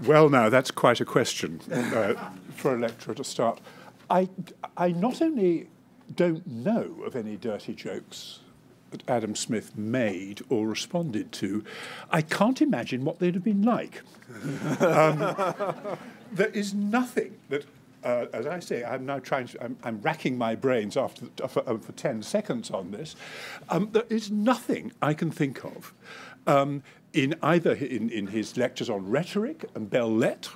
Well, now, that's quite a question for a lecturer to start. I not only don't know of any dirty jokes that Adam Smith made or responded to, I can't imagine what they'd have been like. There is nothing that, as I say, I'm now I'm racking my brains for 10 seconds on this. There is nothing I can think of in either in his lectures on rhetoric and belles lettres,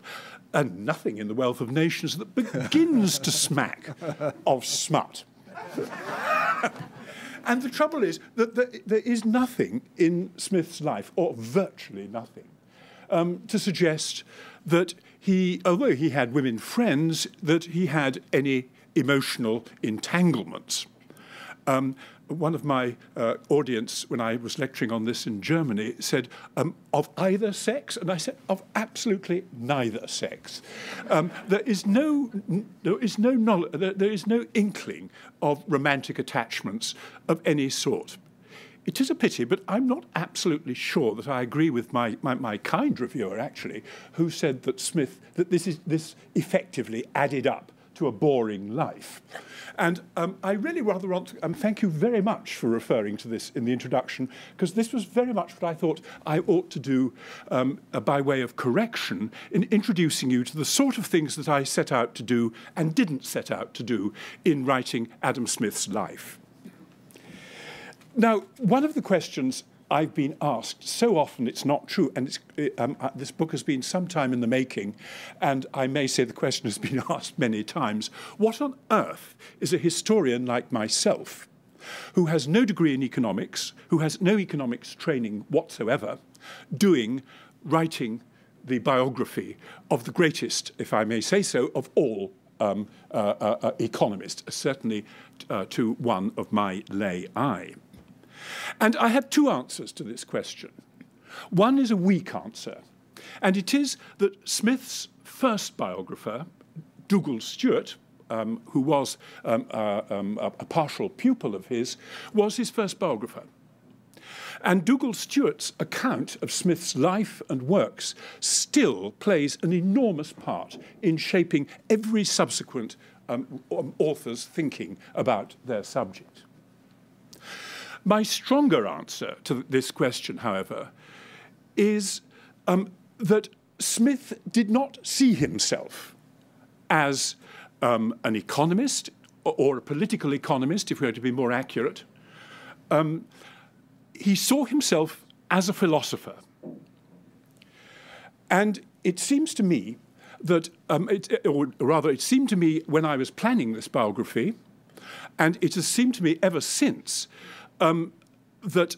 and nothing in The Wealth of Nations that begins to smack of smut. And the trouble is that there is nothing in Smith's life, or virtually nothing, to suggest that although he had women friends, that he had any emotional entanglements. One of my audience, when I was lecturing on this in Germany, said, of either sex? And I said, of absolutely neither sex. There is no inkling of romantic attachments of any sort. It is a pity, but I'm not absolutely sure that I agree with my kind reviewer, actually, who said that this effectively added up to a boring life. And I really rather want to thank you very much for referring to this in the introduction, because this was very much what I thought I ought to do by way of correction in introducing you to the sort of things that I set out to do and didn't set out to do in writing Adam Smith's life. Now, one of the questions I've been asked so often it's not true, and this book has been some time in the making, and I may say the question has been asked many times, what on earth is a historian like myself, who has no degree in economics, who has no economics training whatsoever, doing writing the biography of the greatest, if I may say so, of all economists, certainly to one of my lay eye? And I have two answers to this question. One is a weak answer, and it is that Smith's first biographer, Dougal Stewart, who was a partial pupil of his, was his first biographer. And Dougal Stewart's account of Smith's life and works still plays an enormous part in shaping every subsequent author's thinking about their subject. My stronger answer to this question, however, is that Smith did not see himself as an economist or a political economist, if we are to be more accurate. He saw himself as a philosopher. And it seems to me that, it seemed to me when I was planning this biography, and it has seemed to me ever since, that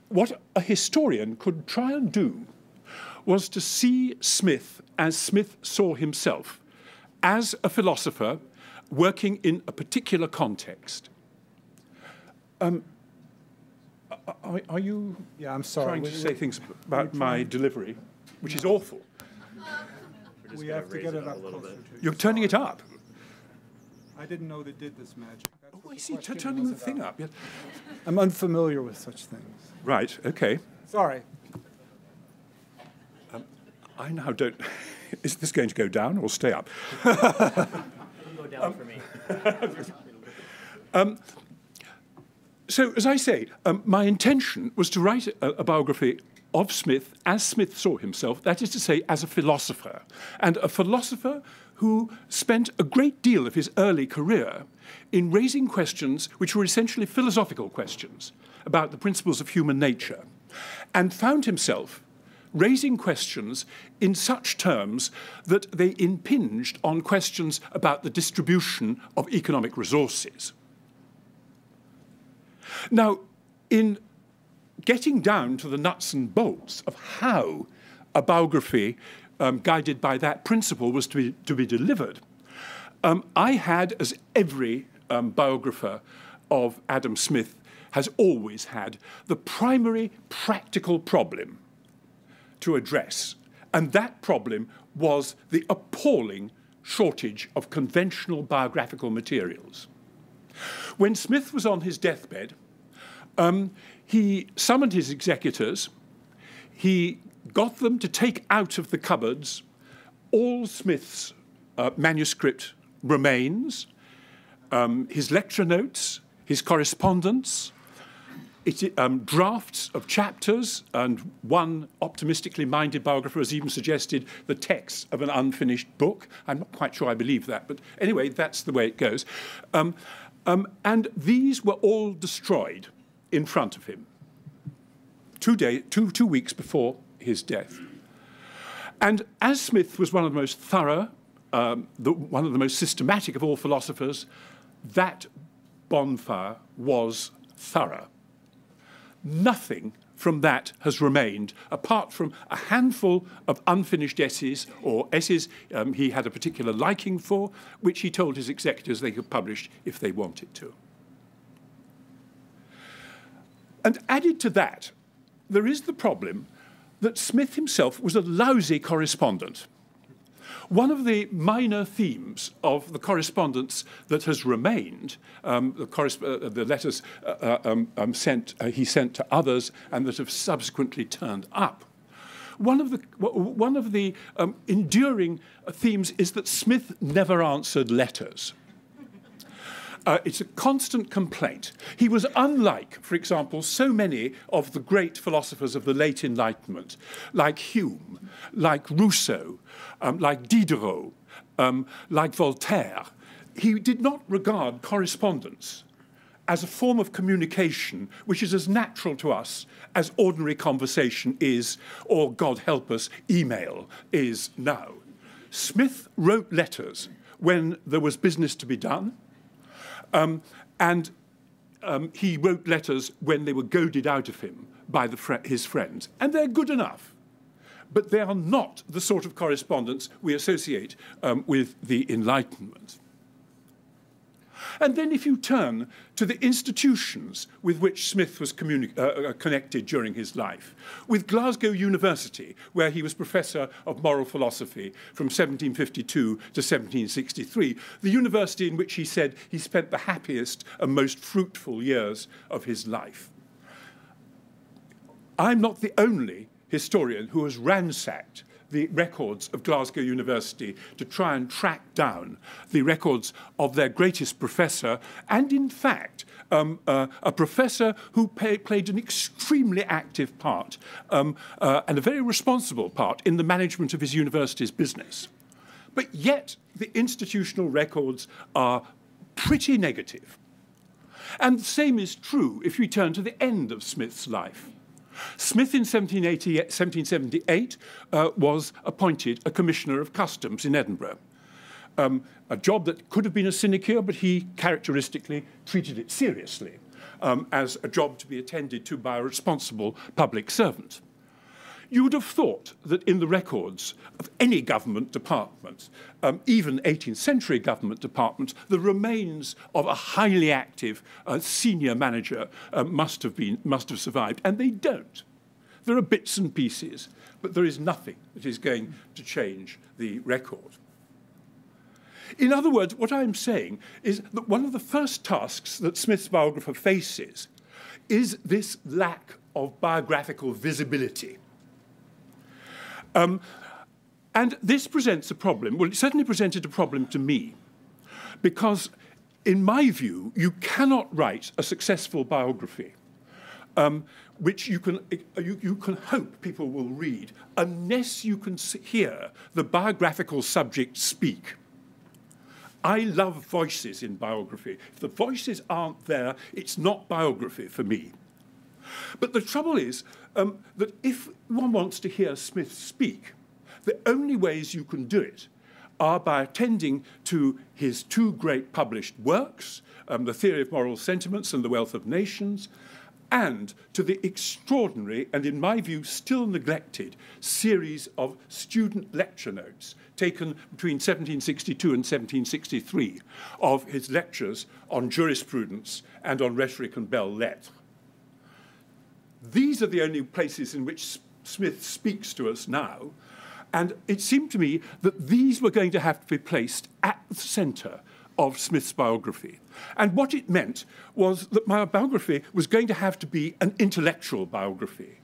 what a historian could try and do was to see Smith as Smith saw himself, as a philosopher working in a particular context. Are you I'm sorry. trying to say things about my delivery, which is awful? We have to get it up closer to you. You're turning it up. I didn't know they did this magic. That's Oh, what I the see, question turning was the thing about. up. Yeah. I'm unfamiliar with such things. Right, okay. Sorry. I now don't... Is this going to go down or stay up? It'll go down for me. So, as I say, my intention was to write a biography of Smith as Smith saw himself, that is to say, as a philosopher, and a philosopher who spent a great deal of his early career in raising questions which were essentially philosophical questions about the principles of human nature, and found himself raising questions in such terms that they impinged on questions about the distribution of economic resources. Now, in getting down to the nuts and bolts of how a biography guided by that principle was to be delivered, I had, as every biographer of Adam Smith has always had, the primary practical problem to address. And that problem was the appalling shortage of conventional biographical materials. When Smith was on his deathbed, he summoned his executors, he got them to take out of the cupboards all Smith's manuscript remains, his lecture notes, his correspondence, drafts of chapters, and one optimistically minded biographer has even suggested the text of an unfinished book. I'm not quite sure I believe that, but anyway, that's the way it goes. And these were all destroyed in front of him 2 weeks before his death. And as Smith was one of the most thorough, one of the most systematic of all philosophers, that bonfire was thorough. Nothing from that has remained, apart from a handful of unfinished essays, or essays he had a particular liking for, which he told his executors they could publish if they wanted to. And added to that, there is the problem that Smith himself was a lousy correspondent. One of the minor themes of the correspondence that has remained, the letters he sent to others and that have subsequently turned up, one of the enduring themes is that Smith never answered letters. It's a constant complaint. He was unlike, for example, so many of the great philosophers of the late Enlightenment, like Hume, like Rousseau, like Diderot, like Voltaire. He did not regard correspondence as a form of communication which is as natural to us as ordinary conversation is, or, God help us, email is now. Smith wrote letters when there was business to be done, and he wrote letters when they were goaded out of him by his friends. And they're good enough. But they are not the sort of correspondence we associate with the Enlightenment. And then if you turn to the institutions with which Smith was connected during his life, with Glasgow University, where he was professor of moral philosophy from 1752 to 1763, the university in which he said he spent the happiest and most fruitful years of his life. I'm not the only historian who has ransacked the records of Glasgow University to try and track down the records of their greatest professor, and in fact, a professor who played an extremely active part and a very responsible part in the management of his university's business. But yet, the institutional records are pretty negative. And the same is true if we turn to the end of Smith's life. Smith in 1778 was appointed a Commissioner of Customs in Edinburgh, a job that could have been a sinecure, but he characteristically treated it seriously as a job to be attended to by a responsible public servant. You would have thought that in the records of any government department, even 18th century government departments, the remains of a highly active senior manager must have survived, and they don't. There are bits and pieces, but there is nothing that is going to change the record. In other words, what I'm saying is that one of the first tasks that Smith's biographer faces is this lack of biographical visibility. And this presents a problem. Well, it certainly presented a problem to me, because in my view, you cannot write a successful biography which you can hope people will read unless you can hear the biographical subject speak. I love voices in biography. If the voices aren't there, it's not biography for me. But the trouble is that if one wants to hear Smith speak, the only ways you can do it are by attending to his two great published works, The Theory of Moral Sentiments and The Wealth of Nations, and to the extraordinary, and in my view still neglected, series of student lecture notes taken between 1762 and 1763 of his lectures on jurisprudence and on rhetoric and belles-lettres. These are the only places in which Smith speaks to us now, and it seemed to me that these were going to have to be placed at the centre of Smith's biography. And what it meant was that my biography was going to have to be an intellectual biography.